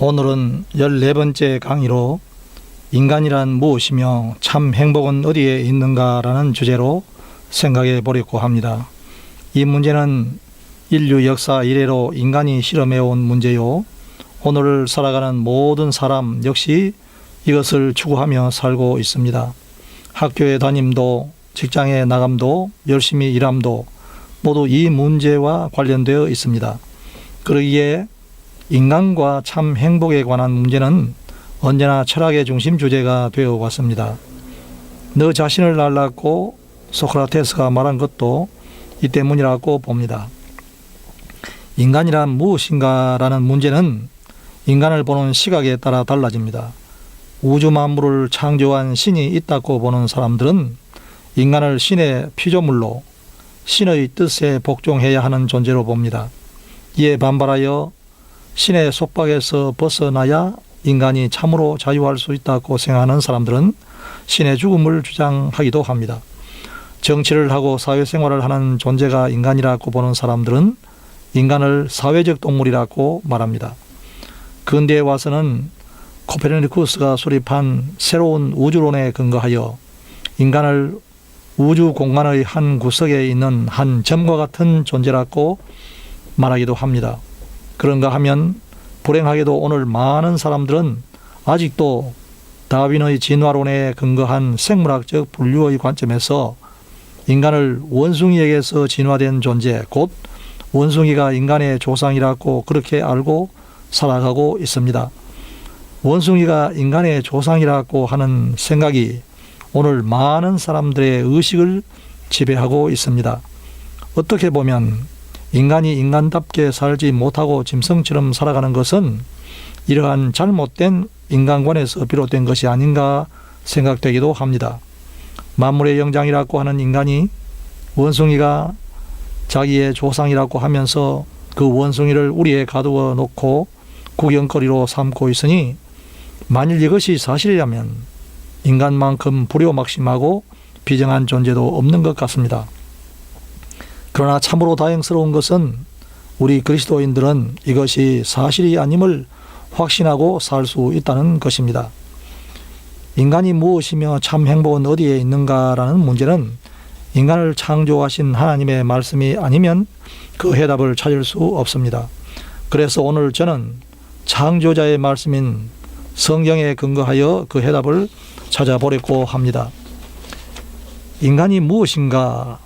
오늘은 14번째 강의로 인간이란 무엇이며 참 행복은 어디에 있는가라는 주제로 생각해 보려고 합니다. 이 문제는 인류 역사 이래로 인간이 실험해온 문제요, 오늘 살아가는 모든 사람 역시 이것을 추구하며 살고 있습니다. 학교에 다님도 직장에 나감도 열심히 일함도 모두 이 문제와 관련되어 있습니다. 그러기에 인간과 참 행복에 관한 문제는 언제나 철학의 중심 주제가 되어 왔습니다. 너 자신을 알라고 소크라테스가 말한 것도 이 때문이라고 봅니다. 인간이란 무엇인가라는 문제는 인간을 보는 시각에 따라 달라집니다. 우주 만물을 창조한 신이 있다고 보는 사람들은 인간을 신의 피조물로 신의 뜻에 복종해야 하는 존재로 봅니다. 이에 반발하여 신의 속박에서 벗어나야 인간이 참으로 자유할 수 있다고 생각하는 사람들은 신의 죽음을 주장하기도 합니다. 정치를 하고 사회생활을 하는 존재가 인간이라고 보는 사람들은 인간을 사회적 동물이라고 말합니다. 근대에 와서는 코페르니쿠스가 수립한 새로운 우주론에 근거하여 인간을 우주 공간의 한 구석에 있는 한 점과 같은 존재라고 말하기도 합니다. 그런가 하면 불행하게도 오늘 많은 사람들은 아직도 다윈의 진화론에 근거한 생물학적 분류의 관점에서 인간을 원숭이에게서 진화된 존재, 곧 원숭이가 인간의 조상이라고 그렇게 알고 살아가고 있습니다. 원숭이가 인간의 조상이라고 하는 생각이 오늘 많은 사람들의 의식을 지배하고 있습니다. 어떻게 보면 인간이 인간답게 살지 못하고 짐승처럼 살아가는 것은 이러한 잘못된 인간관에서 비롯된 것이 아닌가 생각되기도 합니다. 만물의 영장이라고 하는 인간이 원숭이가 자기의 조상이라고 하면서 그 원숭이를 우리에 가두어 놓고 구경거리로 삼고 있으니 만일 이것이 사실이라면 인간만큼 불효막심하고 비정한 존재도 없는 것 같습니다. 그러나 참으로 다행스러운 것은 우리 그리스도인들은 이것이 사실이 아님을 확신하고 살 수 있다는 것입니다. 인간이 무엇이며 참 행복은 어디에 있는가라는 문제는 인간을 창조하신 하나님의 말씀이 아니면 그 해답을 찾을 수 없습니다. 그래서 오늘 저는 창조자의 말씀인 성경에 근거하여 그 해답을 찾아보려고 합니다. 인간이 무엇인가?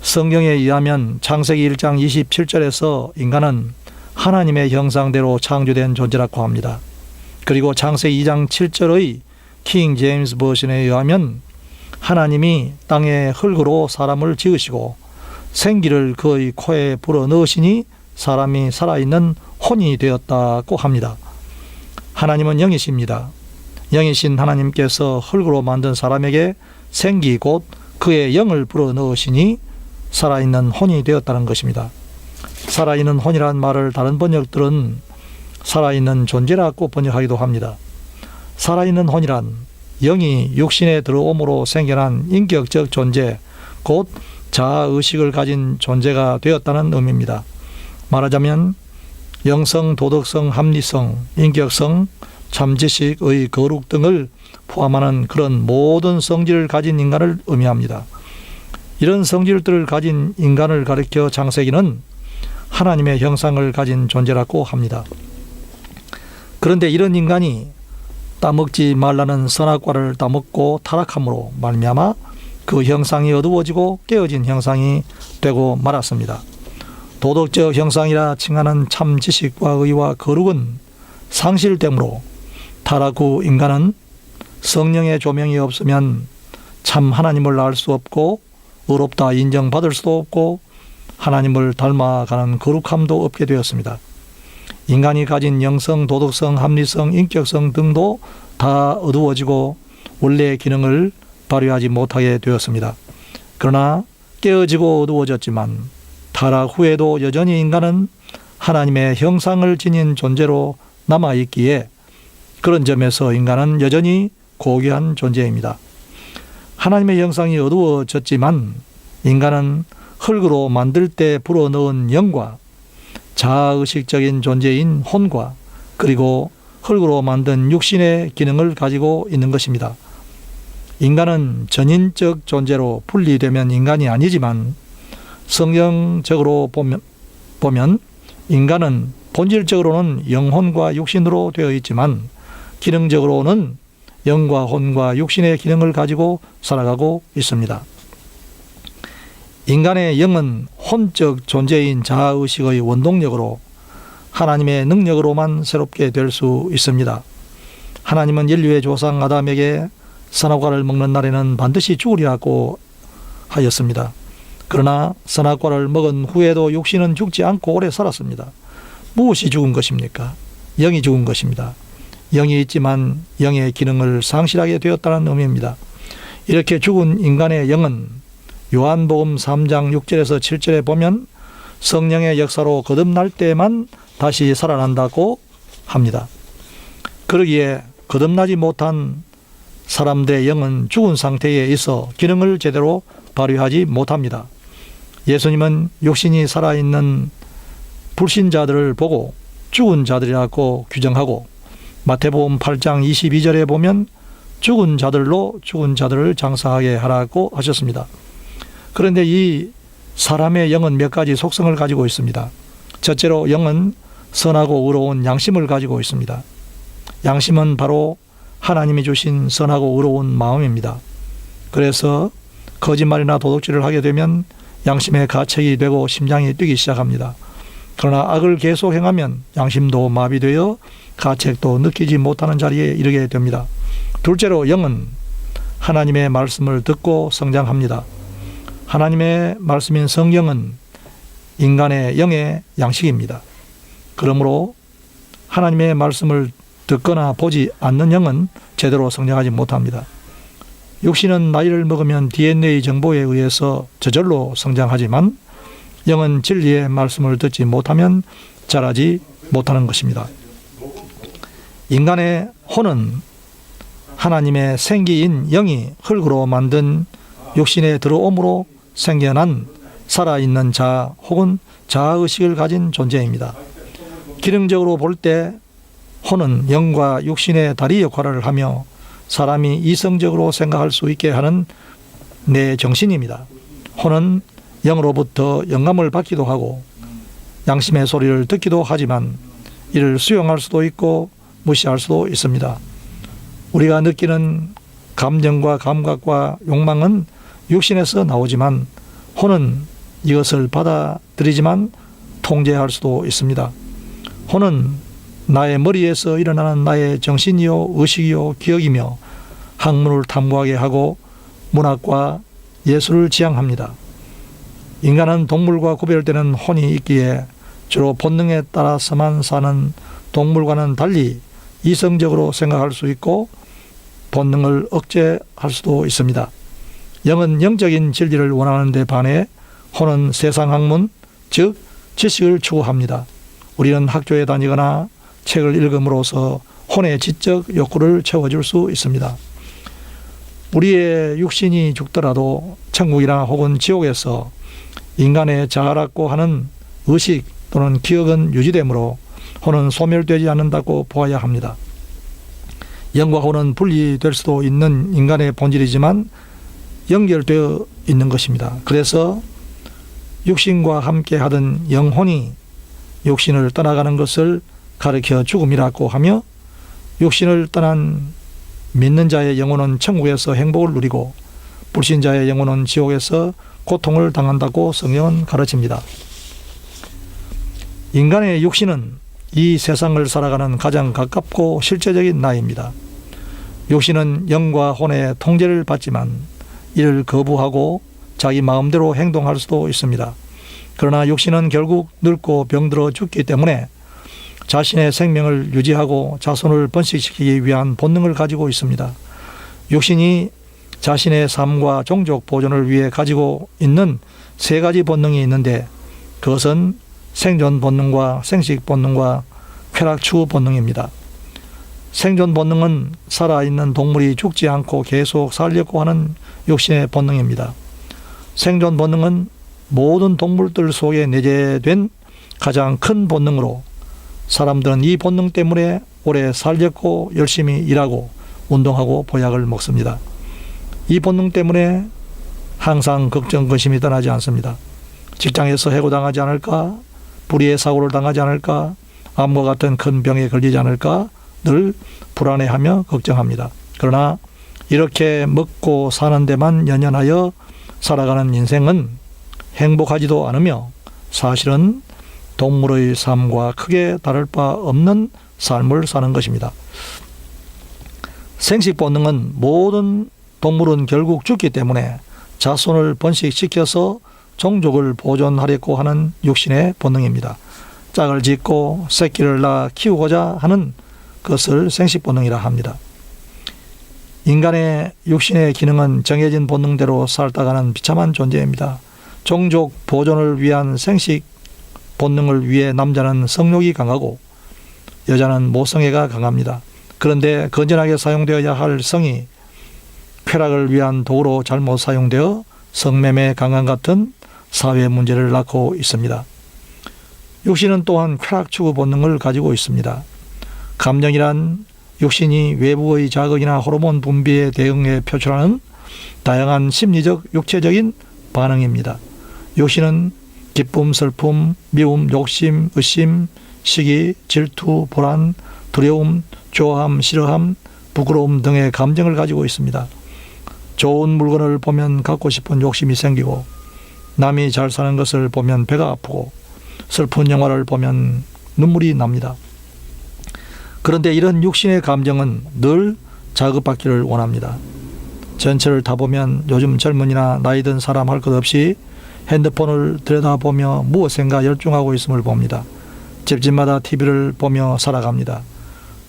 성경에 의하면 창세기 1장 27절에서 인간은 하나님의 형상대로 창조된 존재라고 합니다. 그리고 창세기 2장 7절의 킹 제임스 버전에 의하면 하나님이 땅의 흙으로 사람을 지으시고 생기를 그의 코에 불어넣으시니 사람이 살아있는 혼이 되었다고 합니다. 하나님은 영이십니다. 영이신 하나님께서 흙으로 만든 사람에게 생기 곧 그의 영을 불어넣으시니 살아있는 혼이 되었다는 것입니다. 살아있는 혼이란 말을 다른 번역들은 살아있는 존재라고 번역하기도 합니다. 살아있는 혼이란 영이 육신에 들어옴으로 생겨난 인격적 존재, 곧 자아의식을 가진 존재가 되었다는 의미입니다. 말하자면 영성, 도덕성, 합리성, 인격성, 참지식의 거룩 등을 포함하는 그런 모든 성질을 가진 인간을 의미합니다. 이런 성질들을 가진 인간을 가리켜 창세기는 하나님의 형상을 가진 존재라고 합니다. 그런데 이런 인간이 따먹지 말라는 선악과를 따먹고 타락함으로 말미암아 그 형상이 어두워지고 깨어진 형상이 되고 말았습니다. 도덕적 형상이라 칭하는 참 지식과 의와 거룩은 상실되므로 타락 후 인간은 성령의 조명이 없으면 참 하나님을 알 수 없고 의롭다 인정받을 수도 없고 하나님을 닮아가는 거룩함도 없게 되었습니다. 인간이 가진 영성, 도덕성, 합리성, 인격성 등도 다 어두워지고 원래의 기능을 발휘하지 못하게 되었습니다. 그러나 깨어지고 어두워졌지만 타락 후에도 여전히 인간은 하나님의 형상을 지닌 존재로 남아있기에 그런 점에서 인간은 여전히 고귀한 존재입니다. 하나님의 형상이 어두워졌지만 인간은 흙으로 만들 때 불어넣은 영과 자아의식적인 존재인 혼과 그리고 흙으로 만든 육신의 기능을 가지고 있는 것입니다. 인간은 전인적 존재로 분리되면 인간이 아니지만 성경적으로 보면 인간은 본질적으로는 영혼과 육신으로 되어 있지만 기능적으로는 영과 혼과 육신의 기능을 가지고 살아가고 있습니다. 인간의 영은 혼적 존재인 자아의식의 원동력으로 하나님의 능력으로만 새롭게 될 수 있습니다. 하나님은 인류의 조상 아담에게 선악과를 먹는 날에는 반드시 죽으리라고 하였습니다. 그러나 선악과를 먹은 후에도 육신은 죽지 않고 오래 살았습니다. 무엇이 죽은 것입니까? 영이 죽은 것입니다. 영이 있지만 영의 기능을 상실하게 되었다는 의미입니다. 이렇게 죽은 인간의 영은 요한복음 3장 6절에서 7절에 보면 성령의 역사로 거듭날 때만 다시 살아난다고 합니다. 그러기에 거듭나지 못한 사람들의 영은 죽은 상태에 있어 기능을 제대로 발휘하지 못합니다. 예수님은 육신이 살아있는 불신자들을 보고 죽은 자들이라고 규정하고 마태복음 8장 22절에 보면 죽은 자들로 죽은 자들을 장사하게 하라고 하셨습니다. 그런데 이 사람의 영은 몇 가지 속성을 가지고 있습니다. 첫째로 영은 선하고 의로운 양심을 가지고 있습니다. 양심은 바로 하나님이 주신 선하고 의로운 마음입니다. 그래서 거짓말이나 도둑질을 하게 되면 양심의 가책이 되고 심장이 뛰기 시작합니다. 그러나 악을 계속 행하면 양심도 마비되어 가책도 느끼지 못하는 자리에 이르게 됩니다. 둘째로 영은 하나님의 말씀을 듣고 성장합니다. 하나님의 말씀인 성경은 인간의 영의 양식입니다. 그러므로 하나님의 말씀을 듣거나 보지 않는 영은 제대로 성장하지 못합니다. 육신은 나이를 먹으면 DNA 정보에 의해서 저절로 성장하지만 영은 진리의 말씀을 듣지 못하면 자라지 못하는 것입니다. 인간의 혼은 하나님의 생기인 영이 흙으로 만든 육신에 들어옴으로 생겨난 살아있는 자아 혹은 자아의식을 가진 존재입니다. 기능적으로 볼 때 혼은 영과 육신의 다리 역할을 하며 사람이 이성적으로 생각할 수 있게 하는 내 정신입니다. 혼은 영으로부터 영감을 받기도 하고 양심의 소리를 듣기도 하지만 이를 수용할 수도 있고 무시할 수도 있습니다. 우리가 느끼는 감정과 감각과 욕망은 육신에서 나오지만 혼은 이것을 받아들이지만 통제할 수도 있습니다. 혼은 나의 머리에서 일어나는 나의 정신이요 의식이요 기억이며 학문을 탐구하게 하고 문학과 예술을 지향합니다. 인간은 동물과 구별되는 혼이 있기에 주로 본능에 따라서만 사는 동물과는 달리 이성적으로 생각할 수 있고 본능을 억제할 수도 있습니다. 영은 영적인 진리를 원하는 데 반해 혼은 세상 학문, 즉 지식을 추구합니다. 우리는 학교에 다니거나 책을 읽음으로써 혼의 지적 욕구를 채워줄 수 있습니다. 우리의 육신이 죽더라도 천국이나 혹은 지옥에서 인간의 자아라고 하는 의식 또는 기억은 유지되므로 혼은 소멸되지 않는다고 보아야 합니다. 영과 혼은 분리될 수도 있는 인간의 본질이지만 연결되어 있는 것입니다. 그래서 육신과 함께 하던 영혼이 육신을 떠나가는 것을 가르쳐 죽음이라고 하며 육신을 떠난 믿는 자의 영혼은 천국에서 행복을 누리고 불신자의 영혼은 지옥에서 고통을 당한다고 성경은 가르칩니다. 인간의 육신은 이 세상을 살아가는 가장 가깝고 실제적인 나입니다. 육신은 영과 혼의 통제를 받지만 이를 거부하고 자기 마음대로 행동할 수도 있습니다. 그러나 육신은 결국 늙고 병들어 죽기 때문에 자신의 생명을 유지하고 자손을 번식시키기 위한 본능을 가지고 있습니다. 육신이 자신의 삶과 종족 보존을 위해 가지고 있는 세 가지 본능이 있는데 그것은 생존 본능과 생식 본능과 쾌락 추구 본능입니다. 생존 본능은 살아있는 동물이 죽지 않고 계속 살려고 하는 육신의 본능입니다. 생존 본능은 모든 동물들 속에 내재된 가장 큰 본능으로 사람들은 이 본능 때문에 오래 살겠고 열심히 일하고 운동하고 보약을 먹습니다. 이 본능 때문에 항상 걱정, 근심이 떠나지 않습니다. 직장에서 해고당하지 않을까, 불의의 사고를 당하지 않을까, 암과 같은 큰 병에 걸리지 않을까 늘 불안해하며 걱정합니다. 그러나 이렇게 먹고 사는 데만 연연하여 살아가는 인생은 행복하지도 않으며 사실은 동물의 삶과 크게 다를 바 없는 삶을 사는 것입니다. 생식 본능은 모든 동물은 결국 죽기 때문에 자손을 번식시켜서 종족을 보존하려고 하는 육신의 본능입니다. 짝을 짓고 새끼를 낳아 키우고자 하는 것을 생식 본능이라 합니다. 인간의 육신의 기능은 정해진 본능대로 살다가는 비참한 존재입니다. 종족 보존을 위한 생식 본능을 위해 남자는 성욕이 강하고 여자는 모성애가 강합니다. 그런데 건전하게 사용되어야 할 성이 쾌락을 위한 도구로 잘못 사용되어 성매매 강간 같은 사회 문제를 낳고 있습니다. 육신은 또한 쾌락 추구 본능을 가지고 있습니다. 감정이란 육신이 외부의 자극이나 호르몬 분비에 대응해 표출하는 다양한 심리적, 육체적인 반응입니다. 육신은 기쁨, 슬픔, 미움, 욕심, 의심, 시기, 질투, 불안, 두려움, 좋아함, 싫어함, 부끄러움 등의 감정을 가지고 있습니다. 좋은 물건을 보면 갖고 싶은 욕심이 생기고, 남이 잘 사는 것을 보면 배가 아프고, 슬픈 영화를 보면 눈물이 납니다. 그런데 이런 육신의 감정은 늘 자극받기를 원합니다. 전철을 타보면 요즘 젊은이나 나이 든 사람 할 것 없이 핸드폰을 들여다보며 무엇인가 열중하고 있음을 봅니다. 집집마다 TV를 보며 살아갑니다.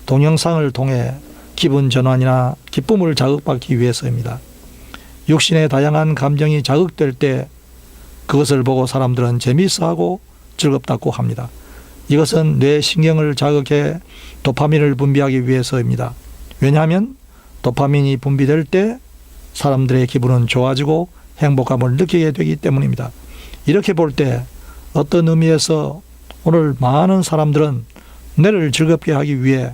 동영상을 통해 기분 전환이나 기쁨을 자극받기 위해서입니다. 육신의 다양한 감정이 자극될 때 그것을 보고 사람들은 재미있어하고 즐겁다고 합니다. 이것은 뇌 신경을 자극해 도파민을 분비하기 위해서입니다. 왜냐하면 도파민이 분비될 때 사람들의 기분은 좋아지고 행복감을 느끼게 되기 때문입니다. 이렇게 볼 때 어떤 의미에서 오늘 많은 사람들은 뇌를 즐겁게 하기 위해,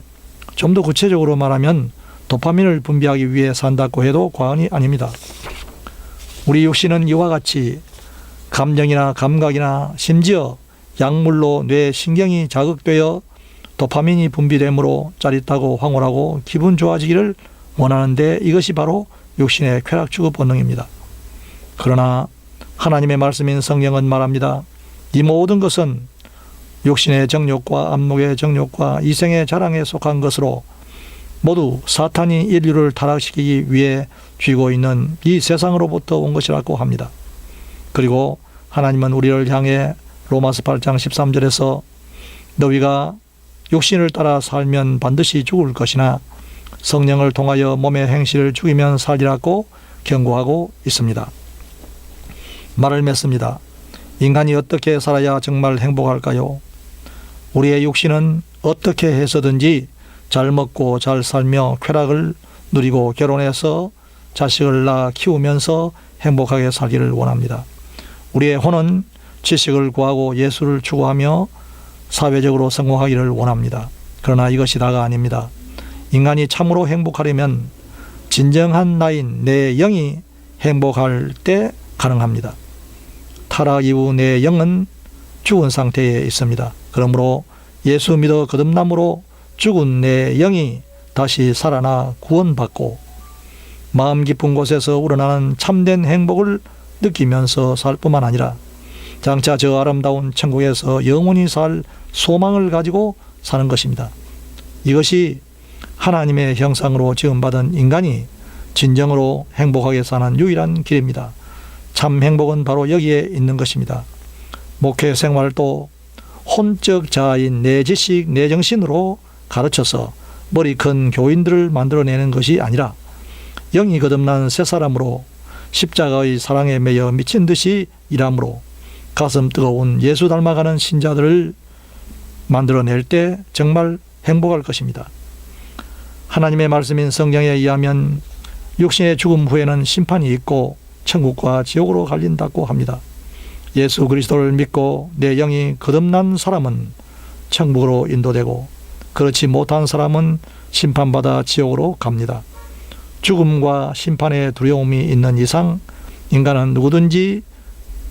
좀 더 구체적으로 말하면 도파민을 분비하기 위해 산다고 해도 과언이 아닙니다. 우리 육신은 이와 같이 감정이나 감각이나 심지어 약물로 뇌 신경이 자극되어 도파민이 분비되므로 짜릿하고 황홀하고 기분 좋아지기를 원하는데, 이것이 바로 육신의 쾌락 추구 본능입니다. 그러나 하나님의 말씀인 성경은 말합니다. 이 모든 것은 육신의 정욕과 안목의 정욕과 이생의 자랑에 속한 것으로 모두 사탄이 인류를 타락시키기 위해 쥐고 있는 이 세상으로부터 온 것이라고 합니다. 그리고 하나님은 우리를 향해 로마서 8장 13절에서 너희가 육신을 따라 살면 반드시 죽을 것이나 성령을 통하여 몸의 행실을 죽이면 살리라고 경고하고 있습니다. 말을 맺습니다. 인간이 어떻게 살아야 정말 행복할까요? 우리의 육신은 어떻게 해서든지 잘 먹고 잘 살며 쾌락을 누리고 결혼해서 자식을 낳아 키우면서 행복하게 살기를 원합니다. 우리의 혼은 지식을 구하고 예술을 추구하며 사회적으로 성공하기를 원합니다. 그러나 이것이 다가 아닙니다. 인간이 참으로 행복하려면 진정한 나인 내 영이 행복할 때 가능합니다. 타락 이후 내 영은 죽은 상태에 있습니다. 그러므로 예수 믿어 거듭남으로 죽은 내 영이 다시 살아나 구원받고 마음 깊은 곳에서 우러나는 참된 행복을 느끼면서 살 뿐만 아니라 장차 저 아름다운 천국에서 영원히 살 소망을 가지고 사는 것입니다. 이것이 하나님의 형상으로 지음받은 인간이 진정으로 행복하게 사는 유일한 길입니다. 참 행복은 바로 여기에 있는 것입니다. 목회 생활도 혼적 자아인 내 지식, 내 정신으로 가르쳐서 머리 큰 교인들을 만들어내는 것이 아니라 영이 거듭난 새 사람으로 십자가의 사랑에 매여 미친 듯이 일함으로 가슴 뜨거운 예수 닮아가는 신자들을 만들어낼 때 정말 행복할 것입니다. 하나님의 말씀인 성경에 의하면 육신의 죽음 후에는 심판이 있고 천국과 지옥으로 갈린다고 합니다. 예수 그리스도를 믿고 내 영이 거듭난 사람은 천국으로 인도되고 그렇지 못한 사람은 심판받아 지옥으로 갑니다. 죽음과 심판의 두려움이 있는 이상 인간은 누구든지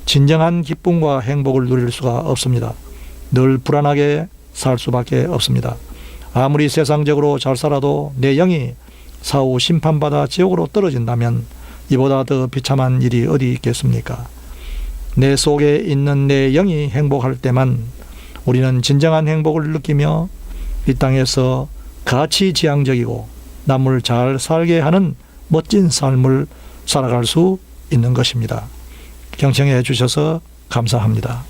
진정한 기쁨과 행복을 누릴 수가 없습니다. 늘 불안하게 살 수밖에 없습니다. 아무리 세상적으로 잘 살아도 내 영이 사후 심판받아 지옥으로 떨어진다면 이보다 더 비참한 일이 어디 있겠습니까? 내 속에 있는 내 영이 행복할 때만 우리는 진정한 행복을 느끼며 이 땅에서 가치지향적이고 남을 잘 살게 하는 멋진 삶을 살아갈 수 있는 것입니다. 경청해 주셔서 감사합니다.